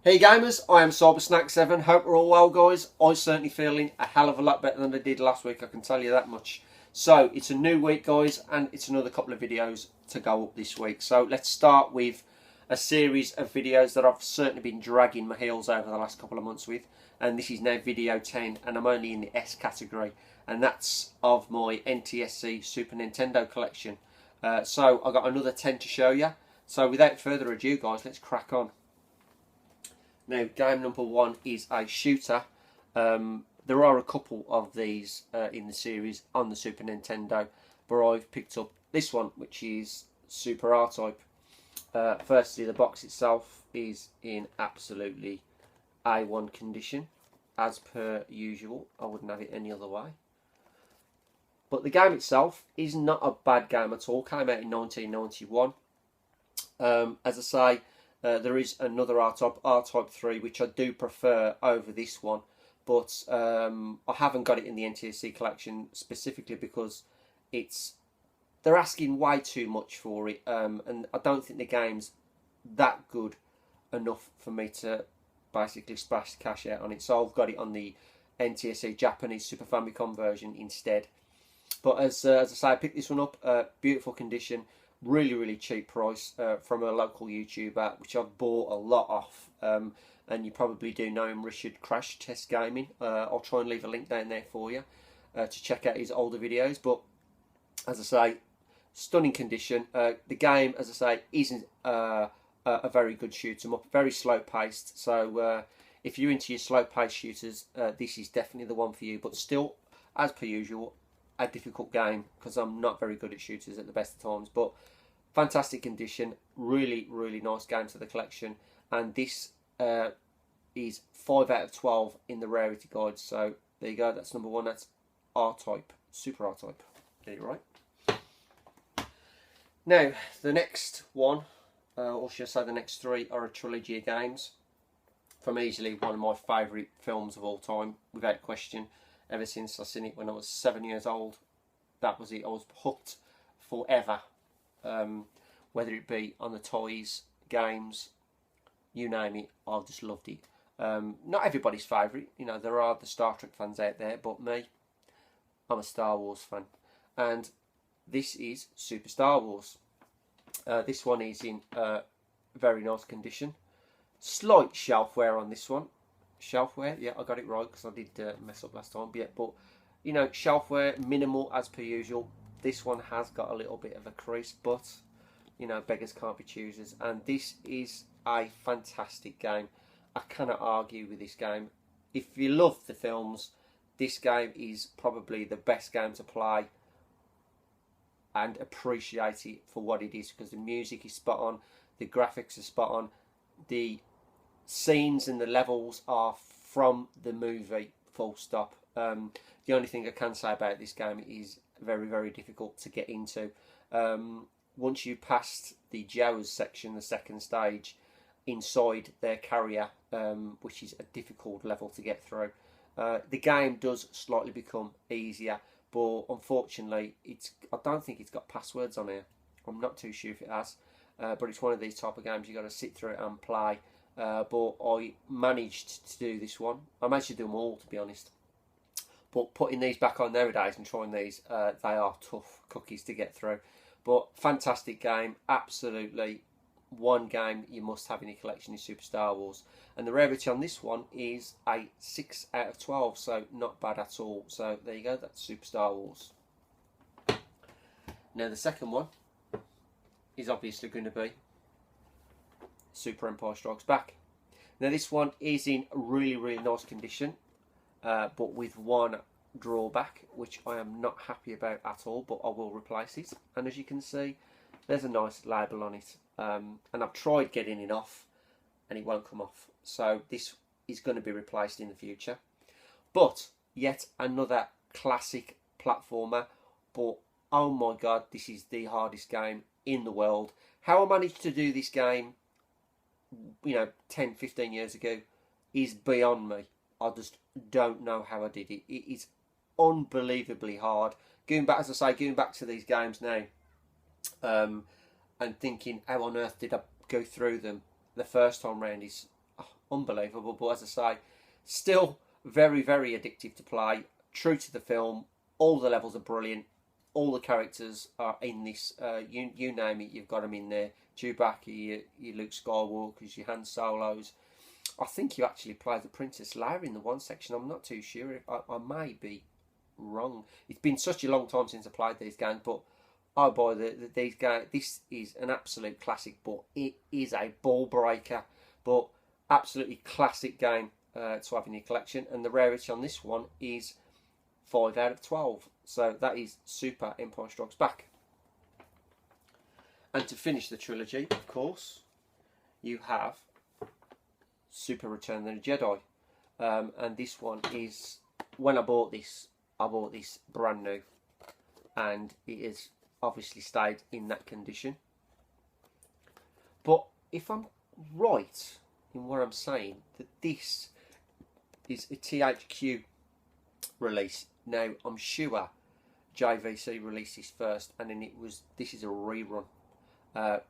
Hey gamers, I am CyberSnack7. Hope we're all well, guys. I'm certainly feeling a hell of a lot better than I did last week, I can tell you that much. So, it's a new week, guys, and it's another couple of videos to go up this week. So, let's start with a series of videos that I've certainly been dragging my heels over the last couple of months with. And this is now video 10, and I'm only in the S category. And that's of my NTSC Super Nintendo collection. So, I've got another 10 to show you. So, without further ado, guys, let's crack on. Now, game number one is a shooter. There are a couple of these in the series on the Super Nintendo, but I've picked up this one, which is Super RType. Firstly, the box itself is in absolutely A1 condition, as per usual. I wouldn't have it any other way. But the game itself is not a bad game at all. Came out in 1991. As I say, there is another RType 3, which I do prefer over this one, but I haven't got it in the NTSC collection specifically because they're asking way too much for it, and I don't think the game's that good enough for me to basically splash the cash out on it. So I've got it on the NTSC Japanese Super Famicom version instead. But as I say, I picked this one up, beautiful condition. Really cheap price from a local YouTuber, which I've bought a lot off, and you probably do know him, Richard Crash Test Gaming. I'll try and leave a link down there for you to check out his older videos. But as I say, stunning condition. The game, as I say, isn't a very good shoot 'em up, very slow paced. So if you're into your slow paced shooters, this is definitely the one for you. But still, as per usual, a difficult game because I'm not very good at shooters at the best of times. But fantastic condition, really nice game to the collection, and this is 5 out of 12 in the rarity guide. So there you go, that's number one. That's RType, Super RType. Get it right. Now the next one, or should I say the next three, are a trilogy of games from easily one of my favourite films of all time, without question. Ever since I seen it when I was 7 years old, that was it. I was hooked forever. Whether it be on the toys, games, you name it, I just loved it. Not everybody's favourite, you know, there are the Star Trek fans out there, but me, I'm a Star Wars fan. And this is Super Star Wars. This one is in very nice condition. Slight shelf wear on this one. Shelfware, yeah, I got it right because I did mess up last time. But you know, shelfware minimal as per usual. This one has got a little bit of a crease, but you know, beggars can't be choosers. And this is a fantastic game. I cannot argue with this game. If you love the films, this game is probably the best game to play and appreciate it for what it is, because the music is spot on, the graphics are spot on, the scenes and the levels are from the movie, full stop. The only thing I can say about this game is very difficult to get into. Once you pass the Jaws section, the second stage, inside their carrier, which is a difficult level to get through, the game does slightly become easier, but unfortunately I don't think it's got passwords on here. I'm not too sure if it has, but it's one of these type of games you've got to sit through it and play. But I managed to do this one. I managed to do them all, to be honest. But putting these back on nowadays and trying these, they are tough cookies to get through. But fantastic game, absolutely. One game you must have in your collection is Super Star Wars. And the rarity on this one is a 6 out of 12, so not bad at all. So there you go, that's Super Star Wars. Now the second one is obviously going to be Super Empire Strikes Back. Now this one is in really nice condition, but with one drawback, which I am not happy about at all, but I will replace it. And as you can see, there's a nice label on it, and I've tried getting it off and it won't come off, so this is going to be replaced in the future. But yet another classic platformer, but oh my god, this is the hardest game in the world. How I managed to do this game, you know, 10-15 years ago is beyond me. I just don't know how I did it. It is unbelievably hard. Going back, as I say, going back to these games now, and thinking, how on earth did I go through them the first time round is unbelievable. But as I say, still very, very addictive to play. True to the film. All the levels are brilliant. All the characters are in this. You name it, you've got them in there. Chewbacca, your Luke Skywalkers, your Han Solos. I think you actually play the Princess Leia in the one section. I'm not too sure. I may be wrong. It's been such a long time since I played these games, but oh boy, these games. This is an absolute classic, but it is a ball breaker. But absolutely classic game to have in your collection. And the rarity on this one is 5 out of 12. So that is Super Empire Strikes Back. And to finish the trilogy, of course, you have Super Return of the Jedi. And this one is, when I bought this brand new. And it has obviously stayed in that condition. But if I'm right in what I'm saying, that this is a THQ release. Now, I'm sure JVC released this first, and then this is a rerun.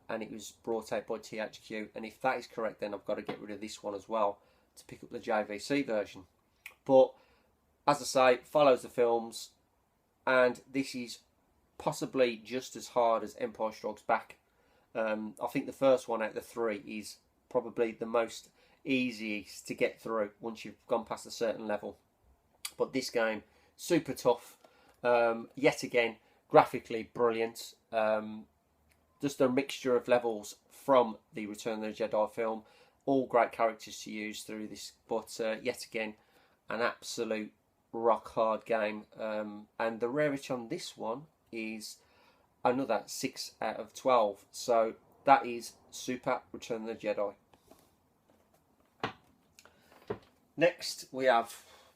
And it was brought out by THQ, and if that is correct, then I've got to get rid of this one as well to pick up the JVC version. But as I say, follows the films, and this is possibly just as hard as Empire Strikes Back. I think the first one out of the three is probably the most easiest to get through once you've gone past a certain level. But this game, super tough. Yet again, graphically brilliant. Just a mixture of levels from the Return of the Jedi film. All great characters to use through this, but yet again, an absolute rock hard game. And the rarity on this one is another 6 out of 12. So that is Super Return of the Jedi. Next we have,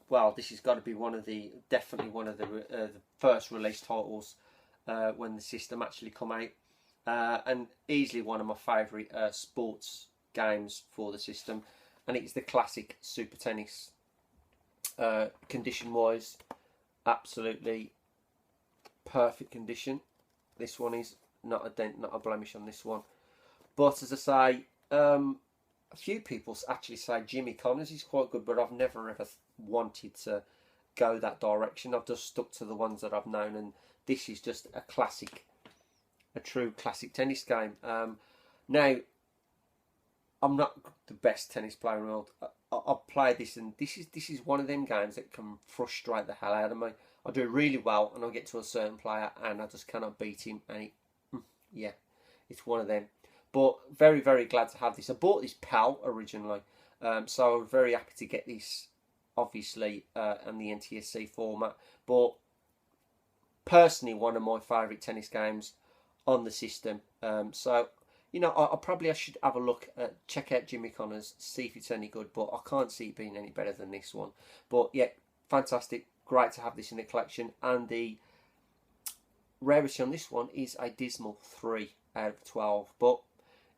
well, this has got to be definitely one of the first release titles when the system actually come out. And easily one of my favourite sports games for the system, and it's the classic Super Tennis. Condition wise, absolutely perfect condition. This one is not a dent, not a blemish on this one. But as I say, a few people actually say Jimmy Connors is quite good, but I've never ever wanted to go that direction. I've just stuck to the ones that I've known, and this is just a classic. A true classic tennis game. Now, I'm not the best tennis player in the world. I've played this, and this is one of them games that can frustrate the hell out of me. I do really well, and I'll get to a certain player, and I just cannot beat him. And yeah, it's one of them. But very, very glad to have this. I bought this PAL originally, so I was very happy to get this, obviously, in the NTSC format. But personally, one of my favourite tennis games on the system. So, you know, I should have a look at, check out Jimmy Connors, see if it's any good, but I can't see it being any better than this one. But yeah, fantastic, great to have this in the collection, and the rarity on this one is a dismal 3 out of 12, but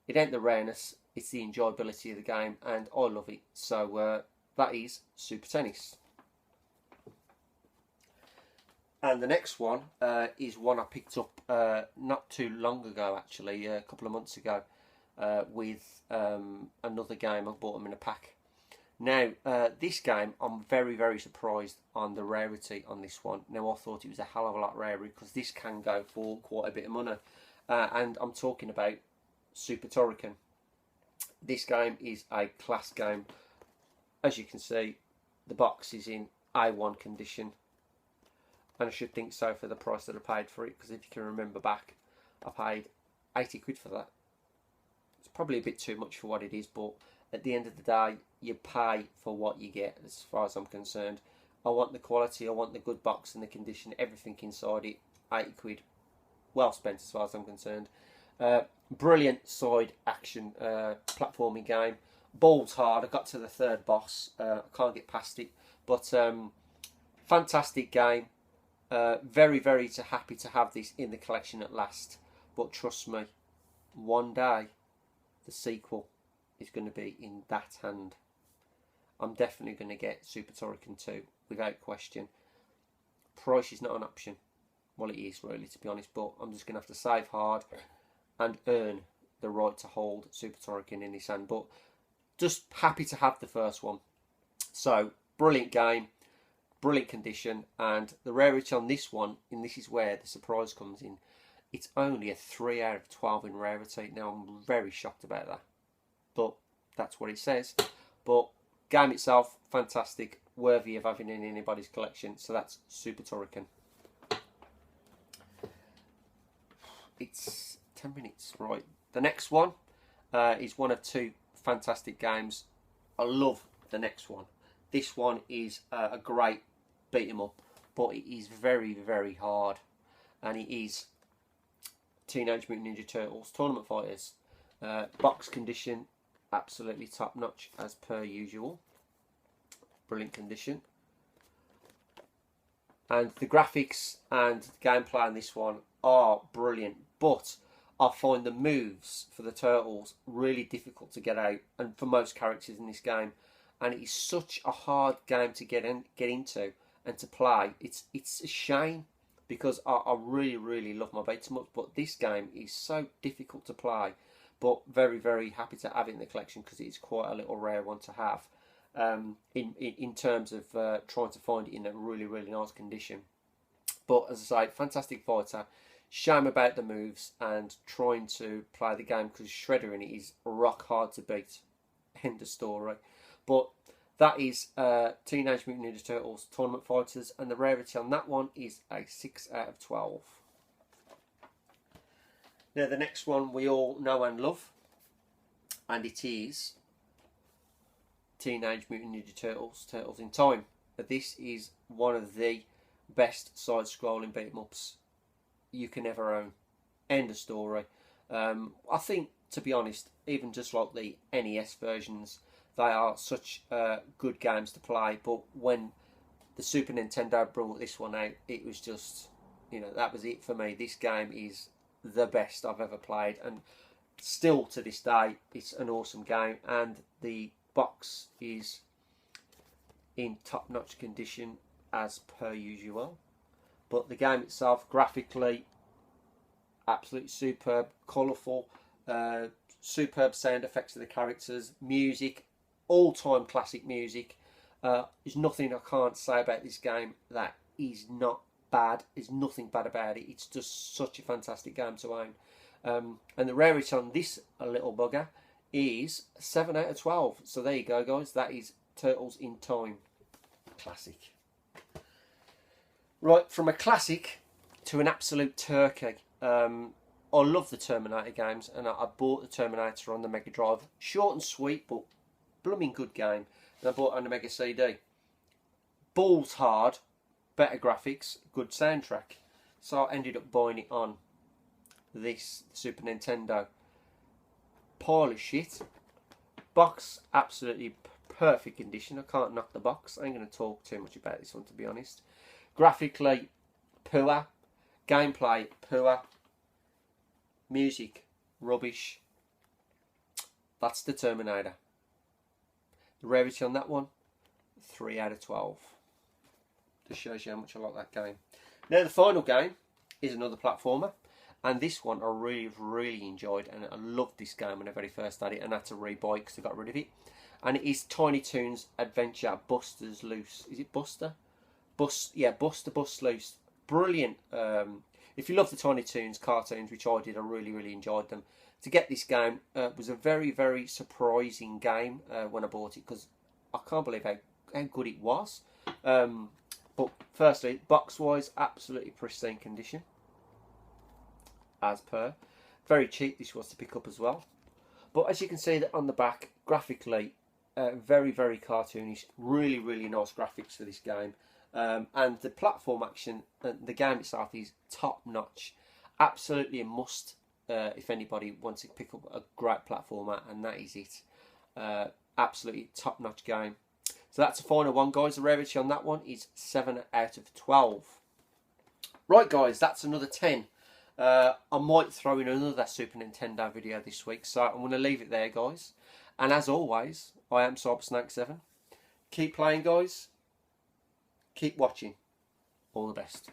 it ain't the rareness, it's the enjoyability of the game, and I love it. So that is Super Tennis. And the next one is one I picked up not too long ago, actually, a couple of months ago, with another game. I bought them in a pack. Now, this game, I'm very, very surprised on the rarity on this one. Now, I thought it was a hell of a lot rarer, because this can go for quite a bit of money. And I'm talking about Super Turrican. This game is a class game. As you can see, the box is in A1 condition. And I should think so for the price that I paid for it, because if you can remember back, I paid 80 quid for that. It's probably a bit too much for what it is, but at the end of the day, you pay for what you get, as far as I'm concerned. I want the quality, I want the good box and the condition, everything inside it. 80 quid, well spent as far as I'm concerned. Brilliant side action platforming game. Ball's hard. I got to the third boss. I can't get past it, but fantastic game. Very, very happy to have this in the collection at last. But trust me, one day the sequel is going to be in that hand. I'm definitely going to get Super Turrican 2 without question. Price is not an option. Well, it is really, to be honest, but I'm just going to have to save hard and earn the right to hold Super Turrican in this hand. But just happy to have the first one. So brilliant game, brilliant condition, and the rarity on this one, and this is where the surprise comes in, it's only a 3 out of 12 in rarity. Now I'm very shocked about that, but that's what it says. But game itself, fantastic, worthy of having in anybody's collection. So that's Super Turrican. It's 10 minutes, right? The next one is one of two fantastic games. I love the next one. This one is a great beat 'em up, but it is very, very hard, and it is Teenage Mutant Ninja Turtles Tournament Fighters. Box condition, absolutely top notch as per usual. Brilliant condition. And the graphics and the gameplay on this one are brilliant, but I find the moves for the turtles really difficult to get out, and for most characters in this game. And it is such a hard game to get into and to play. It's a shame, because I really, really love my beat 'em ups, but this game is so difficult to play. But very, very happy to have it in the collection, because it's quite a little rare one to have. In terms of trying to find it in a really, really nice condition. But as I say, fantastic fighter. Shame about the moves and trying to play the game, because Shredder in it is rock hard to beat. End of story. But that is Teenage Mutant Ninja Turtles Tournament Fighters, and the rarity on that one is a 6 out of 12. Now the next one we all know and love, and it is Teenage Mutant Ninja Turtles, Turtles in Time. This is one of the best side-scrolling beat-em-ups you can ever own. End of story. I think, to be honest, even just like the NES versions, they are such good games to play. But when the Super Nintendo brought this one out, it was just, that was it for me. This game is the best I've ever played, and still to this day, it's an awesome game. And the box is in top-notch condition as per usual. But the game itself, graphically, absolutely superb, colourful, superb sound effects of the characters, music, all-time classic music. There's nothing I can't say about this game that is not bad. There's nothing bad about it. It's just such a fantastic game to own. And the rarity on this little bugger is 7 out of 12. So there you go, guys. That is Turtles in Time. Classic. Right, from a classic to an absolute turkey. I love the Terminator games, and I bought the Terminator on the Mega Drive. Short and sweet, but blooming good game. And I bought it on the Mega CD. Balls hard, better graphics, good soundtrack. So I ended up buying it on this Super Nintendo. Pile of shit. Box, absolutely perfect condition. I can't knock the box. I ain't going to talk too much about this one, to be honest. Graphically, poor. Gameplay, poor. Music, rubbish. That's the Terminator. The rarity on that one, 3 out of 12. Just shows you how much I like that game. Now the final game is another platformer, and this one I really, really enjoyed, and I loved this game when I very first had it, and I had to rebuy it because I got rid of it. And it is Tiny Toons Adventure Buster's Loose. Is it Buster? Buster Bust Loose. Brilliant. If you love the Tiny Toons cartoons, which I did, I really, really enjoyed them. To get this game was a very, very surprising game when I bought it, because I can't believe how good it was. But firstly, box-wise, absolutely pristine condition, as per. Very cheap this was to pick up as well. But as you can see that on the back, graphically, very, very cartoonish. Really, really nice graphics for this game. And the platform action, the game itself is top-notch. Absolutely a must if anybody wants to pick up a great platformer, and that is it. Absolutely top-notch game. So that's the final one, guys. The rarity on that one is 7 out of 12. Right, guys, that's another 10. I might throw in another Super Nintendo video this week, so I'm going to leave it there, guys. And as always, I am Cybersnake7. Keep playing, guys. Keep watching. All the best.